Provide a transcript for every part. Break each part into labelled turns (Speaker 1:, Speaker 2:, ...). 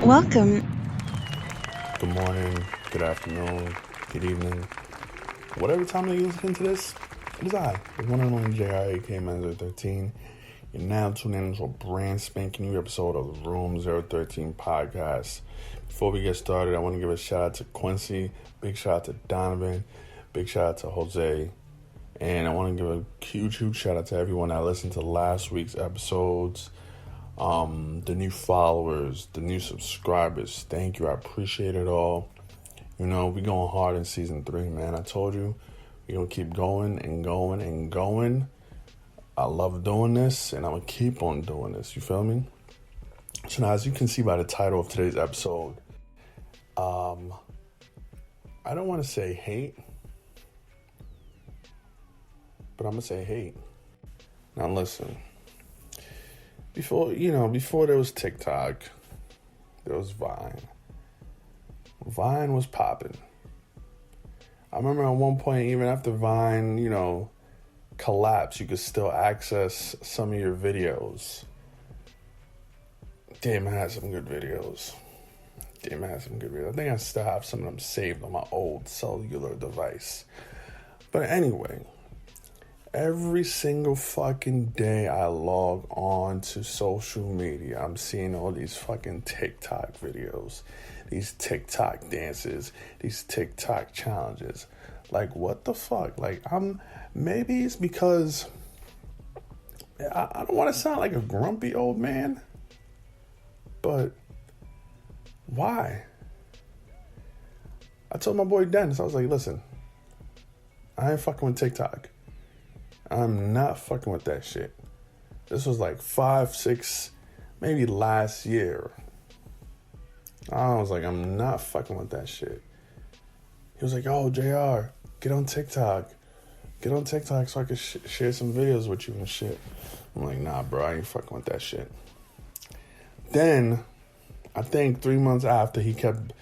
Speaker 1: Welcome.
Speaker 2: Good morning, good afternoon, good evening. Whatever time you listen to this, it is I, the one and only JR, aka Manzo 13. You're now tuning in to a brand spanking new episode of the Room 013 podcast. Before we get started, I want to give a shout out to Quincy, big shout out to Donovan, big shout out to Jose, and I want to give a huge shout out to everyone that listened to last week's episodes. The new followers, the new subscribers, thank you. I appreciate it all. You know, we going hard in season 3, man. I told you, we're going to keep going and going and going. I love doing this, and I'm going to keep on doing this. You feel me? So now, as you can see by the title of today's episode, I don't want to say hate, but I'm going to say hate. Now, listen. Before there was TikTok, there was Vine. Vine was popping. I remember at one point, even after Vine, collapsed, you could still access some of your videos. Damn, I had some good videos. I think I still have some of them saved on my old cellular device. But anyway, every single fucking day I log on to social media, I'm seeing all these fucking TikTok videos, these TikTok dances, these TikTok challenges. Like, what the fuck? Like, maybe it's because I don't want to sound like a grumpy old man, but why? I told my boy Dennis, I was like, listen, I ain't fucking with TikTok. I'm not fucking with that shit. This was like 5, 6, maybe last year. I was like, I'm not fucking with that shit. He was like, oh, JR, get on TikTok. Get on TikTok so I can share some videos with you and shit. I'm like, nah, bro, I ain't fucking with that shit. Then, I think 3 months after, he kept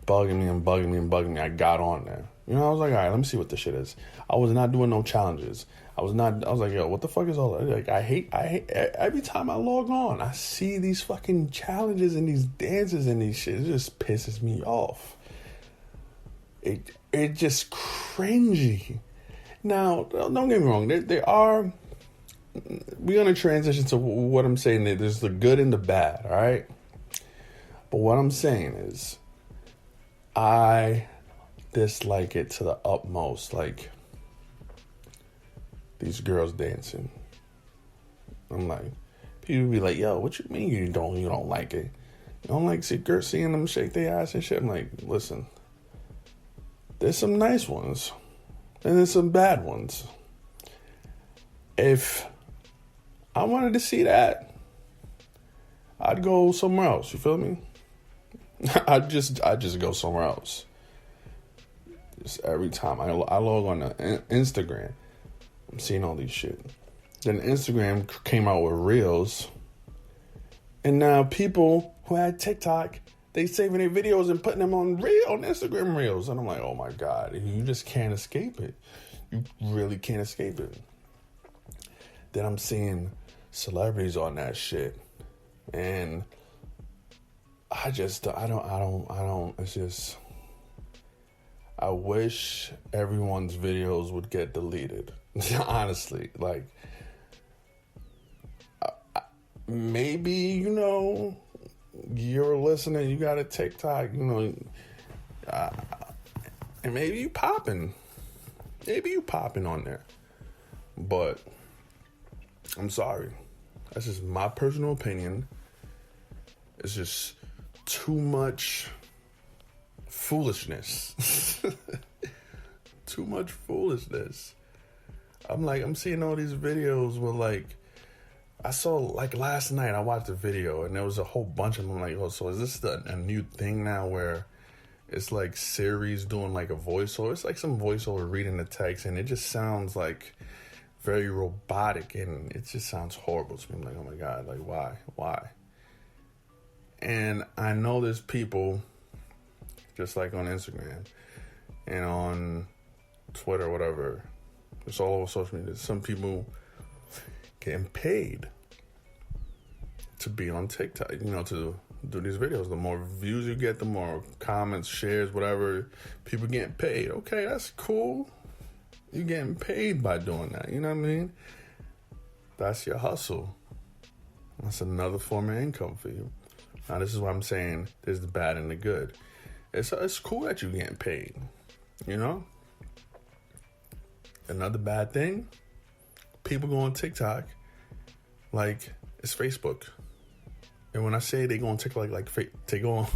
Speaker 2: bugging me, I got on there. I was like, all right, let me see what this shit is. I was not doing no challenges. I was like, yo, what the fuck is all that? Like, I hate, every time I log on, I see these fucking challenges and these dances and these shit. It just pisses me off. It just cringy. Now, don't get me wrong. We're going to transition to what I'm saying. There's the good and the bad, all right? But what I'm saying is, I dislike it to the utmost. Like, these girls dancing. I'm like, people be like, yo, what you mean you don't like it? You don't like seeing them shake their ass and shit? I'm like, listen, there's some nice ones and there's some bad ones. If I wanted to see that, I'd go somewhere else. You feel me? I'd just go somewhere else. Just every time I log on to Instagram, I'm seeing all these shit. Then Instagram came out with Reels. And now people who had TikTok, they saving their videos and putting them on Instagram Reels. And I'm like, oh my God, you just can't escape it. You really can't escape it. Then I'm seeing celebrities on that shit. And I don't, it's just, I wish everyone's videos would get deleted. Honestly, like, maybe, you're listening, you got a TikTok, and maybe you popping on there, but I'm sorry. That's just my personal opinion. It's just too much foolishness. Too much foolishness. I'm seeing all these videos where, I saw, last night I watched a video and there was a whole bunch of them. I'm like, oh, so is this a new thing now where it's like Siri's doing a voiceover? It's like some voiceover reading the text and it just sounds very robotic and it just sounds horrible to me. I'm like, oh my God, why? And I know there's people just like on Instagram and on Twitter, whatever. It's all over social media. Some people getting paid to be on TikTok, to do these videos. The more views you get, the more comments, shares, whatever, people getting paid. Okay, that's cool. You getting paid by doing that. You know what I mean? That's your hustle. That's another form of income for you. Now, this is what I'm saying. There's the bad and the good. It's cool that you're getting paid. You know? Another bad thing, people go on TikTok like it's Facebook. And when I say they go on TikTok they go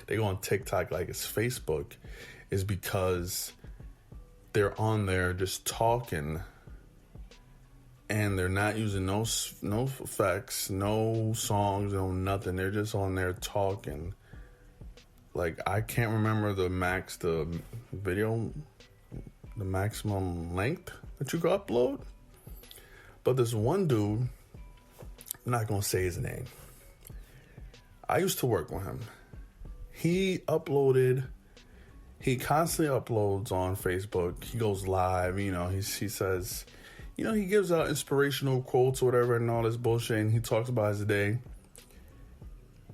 Speaker 2: on TikTok like it's Facebook, is because they're on there just talking, and they're not using no effects, no songs, no nothing. They're just on there talking. Like, I can't remember the maximum length that you could upload. But this one dude, I'm not going to say his name. I used to work with him. He constantly uploads on Facebook. He goes live, he says, he gives out inspirational quotes or whatever and all this bullshit, and he talks about his day.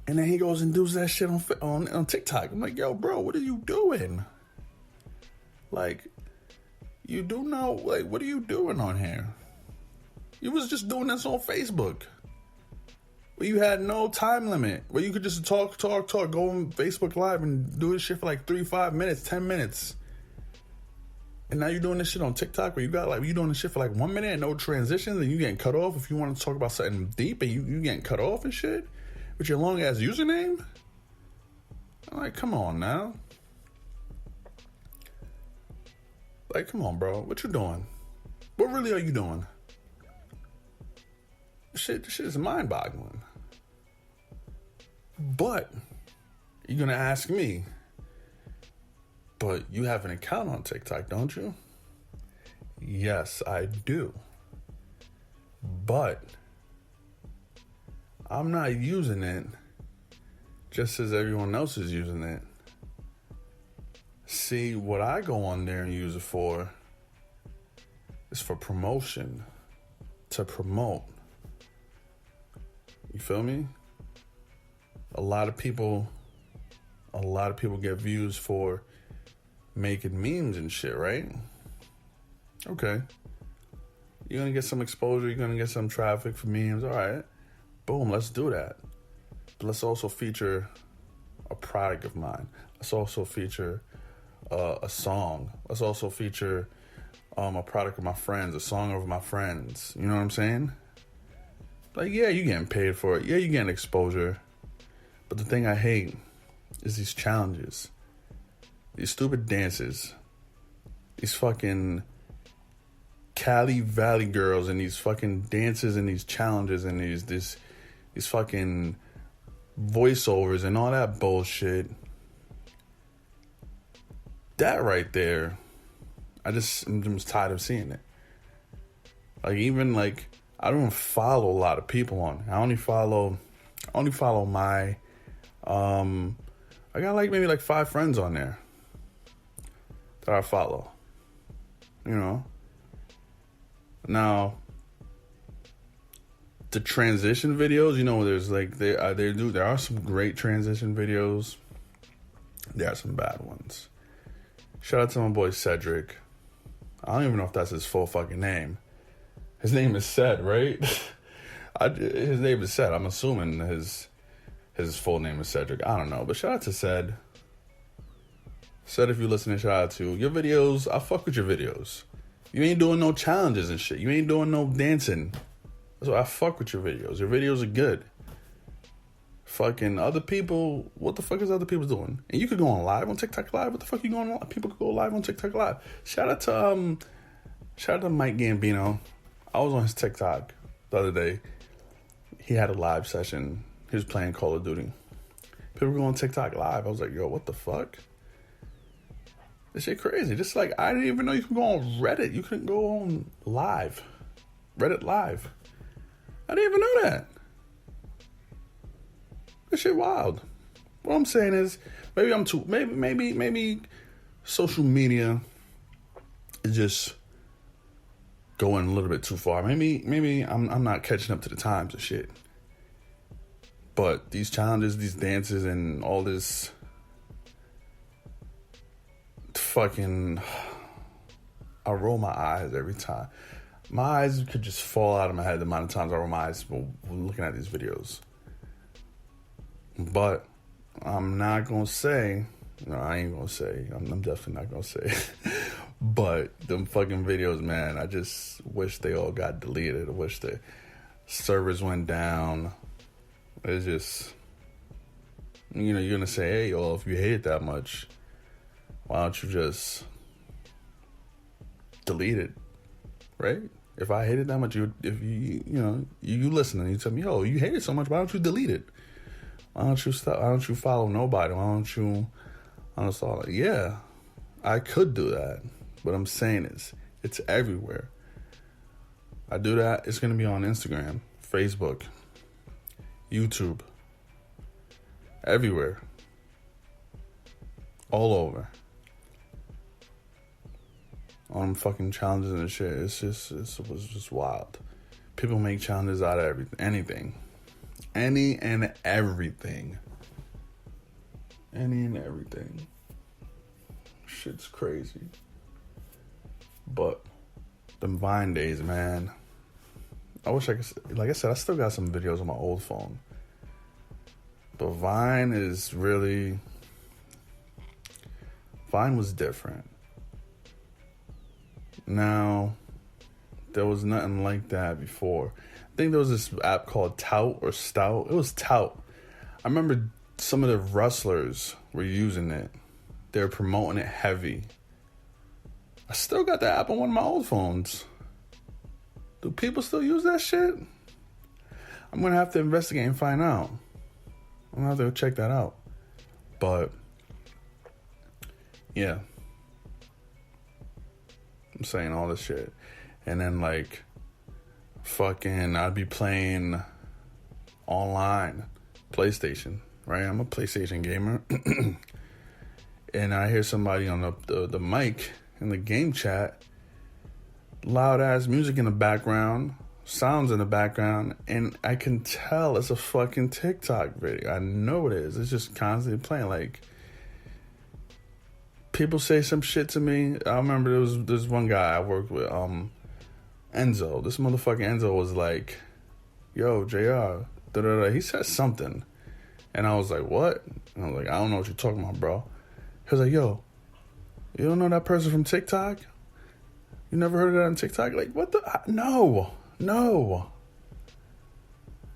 Speaker 2: And then he goes and does that shit on TikTok. I'm like, yo, bro, what are you doing? Like, you do know, like, what are you doing on here? You was just doing this on Facebook, where you had no time limit, where you could just talk, go on Facebook Live and do this shit for like 3, 5 minutes, 10 minutes. And now you're doing this shit on TikTok where you doing this shit for like 1 minute and no transitions, and you getting cut off if you want to talk about something deep, and you getting cut off and shit with your long ass username. I'm like, come on now. Like, come on, bro. What you doing? What really are you doing? This shit is mind-boggling. But you're going to ask me, but you have an account on TikTok, don't you? Yes, I do. But I'm not using it just as everyone else is using it. See, what I go on there and use it for is for promotion. To promote. You feel me? A lot of people get views for making memes and shit, right? Okay. You're going to get some exposure. You're going to get some traffic for memes. All right. Boom, let's do that. But let's also feature a product of mine. Let's also feature a song. Let's also feature a product of my friends, a song of my friends. You know what I'm saying? Like, yeah, you're getting paid for it. Yeah, you're getting exposure. But the thing I hate is these challenges. These stupid dances. These fucking Cali Valley girls and these fucking dances and these challenges and these fucking voiceovers and all that bullshit. That right there, I'm just tired of seeing it. Like, even like, I don't even follow a lot of people on. I only follow my, I got like maybe like 5 friends on there that I follow. You know. Now, the transition videos, there's like there are some great transition videos. There are some bad ones. Shout out to my boy Cedric. I don't even know if that's his full fucking name. His name is Ced, right? His name is Ced. I'm assuming his full name is Cedric. I don't know, but shout out to Ced. Ced, if you're listening, shout out to your videos. I fuck with your videos. You ain't doing no challenges and shit. You ain't doing no dancing. So I fuck with your videos. Your videos are good. Fucking other people, what the fuck is other people doing? And you could go on live on TikTok Live. What the fuck you going on? People could go live on TikTok Live. Shout out to Mike Gambino. I was on his TikTok the other day. He had a live session. He was playing Call of Duty. People go on TikTok Live. I was like, yo, what the fuck? This shit crazy. Just like, I didn't even know you could go on Reddit. You couldn't go on live. Reddit Live. I didn't even know that. This shit wild. What I'm saying is, maybe social media is just going a little bit too far. Maybe I'm not catching up to the times and shit. But these challenges, these dances, and all this fucking... I roll my eyes every time. My eyes could just fall out of my head the amount of times I roll my eyes when looking at these videos. But I'm not going to say... No, I ain't going to say. I'm definitely not going to say. But them fucking videos, man, I just wish they all got deleted. I wish the servers went down. It's just... You know, you're going to say, hey, yo, if you hate it that much, why don't you just delete it, right? If I hate it that much, you listen and you tell me, yo, you hate it so much, why don't you delete it? Why don't you stop? Why don't you follow nobody? Why don't you uninstall it? Yeah, I could do that. What I'm saying is, it's everywhere. I do that, it's going to be on Instagram, Facebook, YouTube, everywhere, all over. On fucking challenges and shit. It was just wild. People make challenges out of anything. Any and everything. Shit's crazy. But them Vine days, man. I wish I could, like I said, I still got some videos on my old phone. But Vine was different. Now, there was nothing like that before. I think there was this app called Tout or Stout. It was Tout. I remember some of the wrestlers were using it. They were promoting it heavy. I still got the app on one of my old phones. Do people still use that shit? I'm going to have to investigate and find out. I'm going to have to check that out. But, yeah. I'm saying all this shit. And then, like, fucking, I'd be playing online, PlayStation, right? I'm a PlayStation gamer. And I hear somebody on the mic in the game chat, loud-ass music in the background, sounds in the background, and I can tell it's a fucking TikTok video. I know it is. It's just constantly playing, like... People say some shit to me. I remember there's one guy I worked with, Enzo. This motherfucking Enzo was like, yo, JR, da-da-da. He said something. And I was like, what? And I was like, I don't know what you're talking about, bro. He was like, yo, you don't know that person from TikTok? You never heard of that on TikTok? Like, what the? No.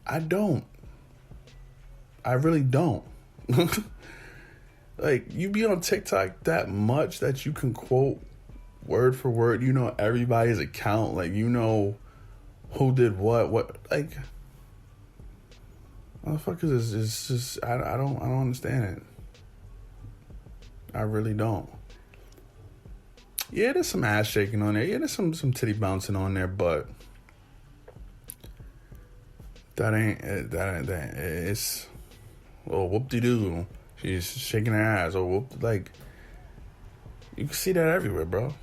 Speaker 2: I don't. I really don't. Like, you be on TikTok that much that you can quote word for word. You know everybody's account. Like, you know who did what. Like, motherfuckers is just, I don't understand it. I really don't. Yeah, there's some ass shaking on there. Yeah, there's some titty bouncing on there, but that ain't it's, oh, whoop-de-doo. She's shaking her ass, or whoop, like, you can see that everywhere, bro. You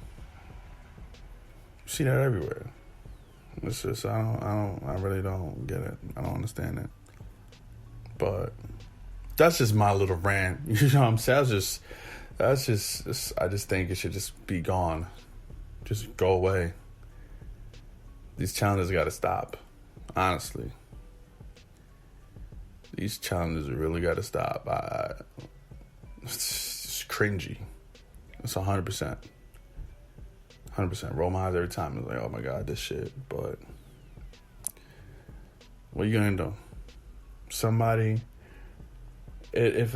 Speaker 2: see that everywhere. It's just, I really don't get it. I don't understand it. But that's just my little rant. You know what I'm saying? I just think it should just be gone. Just go away. These challenges got to stop. Honestly. These challenges really got to stop. It's cringy. It's 100%. 100%. Roll my eyes every time. It's like, oh my God, this shit. But what are you going to do? Somebody, if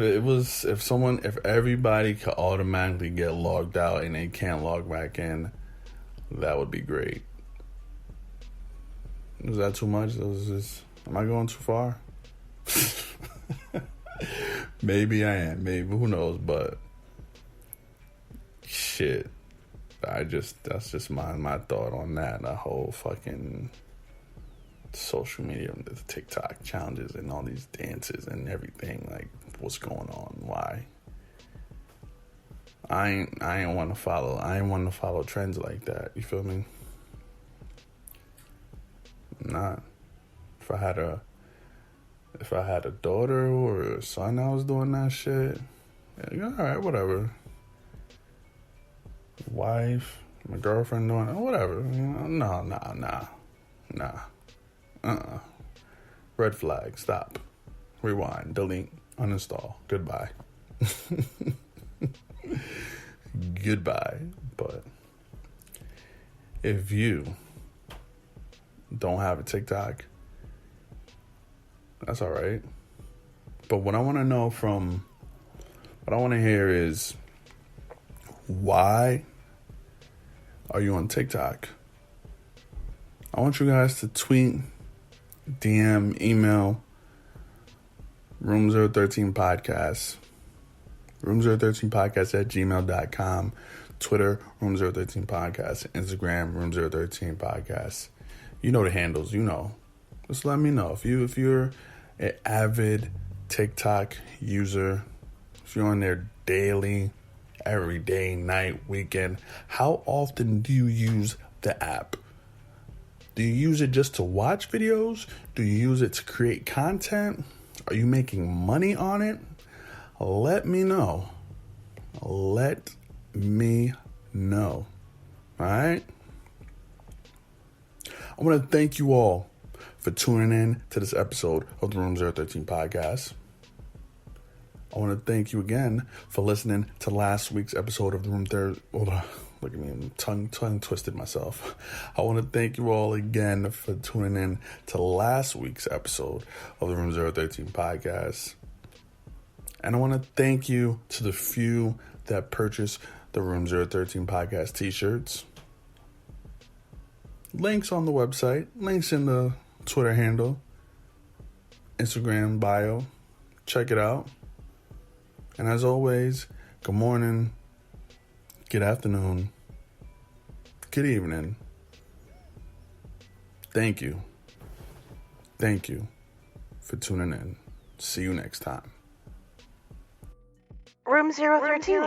Speaker 2: everybody could automatically get logged out and they can't log back in, that would be great. Is that too much? Am I going too far? Maybe I am. Maybe, who knows? But shit, that's just my thought on that. The whole fucking social media, the TikTok challenges and all these dances and everything. Like, what's going on? Why? I ain't want to follow trends like that. You feel me? I'm not. If If I had a daughter or a son that was doing that shit, yeah, all right, whatever. Wife, my girlfriend doing it, whatever. Nah. Red flag, stop. Rewind, delete, uninstall, goodbye. Goodbye. But if you don't have a TikTok, that's all right. But what I want to hear is, why are you on TikTok? I want you guys to tweet, DM, email, Room013podcast. Room013podcast at gmail.com. Twitter, Room013podcast. Instagram, Room013podcast. You know the handles, you know. Just let me know. If you're an avid TikTok user, if you're on there daily, every day, night, weekend, how often do you use the app? Do you use it just to watch videos? Do you use it to create content? Are you making money on it? Let me know. Let me know. All right? I want to thank you all for tuning in to this episode of the Room 013 podcast. I want to thank you again for listening to last week's episode of the Room Look at me, I'm tongue twisted myself. I want to thank you all again for tuning in to last week's episode of the Room 013 podcast. And I want to thank you to the few that purchased the Room 013 podcast t-shirts. Links on the website, links in the Twitter handle, Instagram bio. Check it out. And as always, good morning, good afternoon, good evening. Thank you. Thank you for tuning in. See you next time.
Speaker 1: Room 013.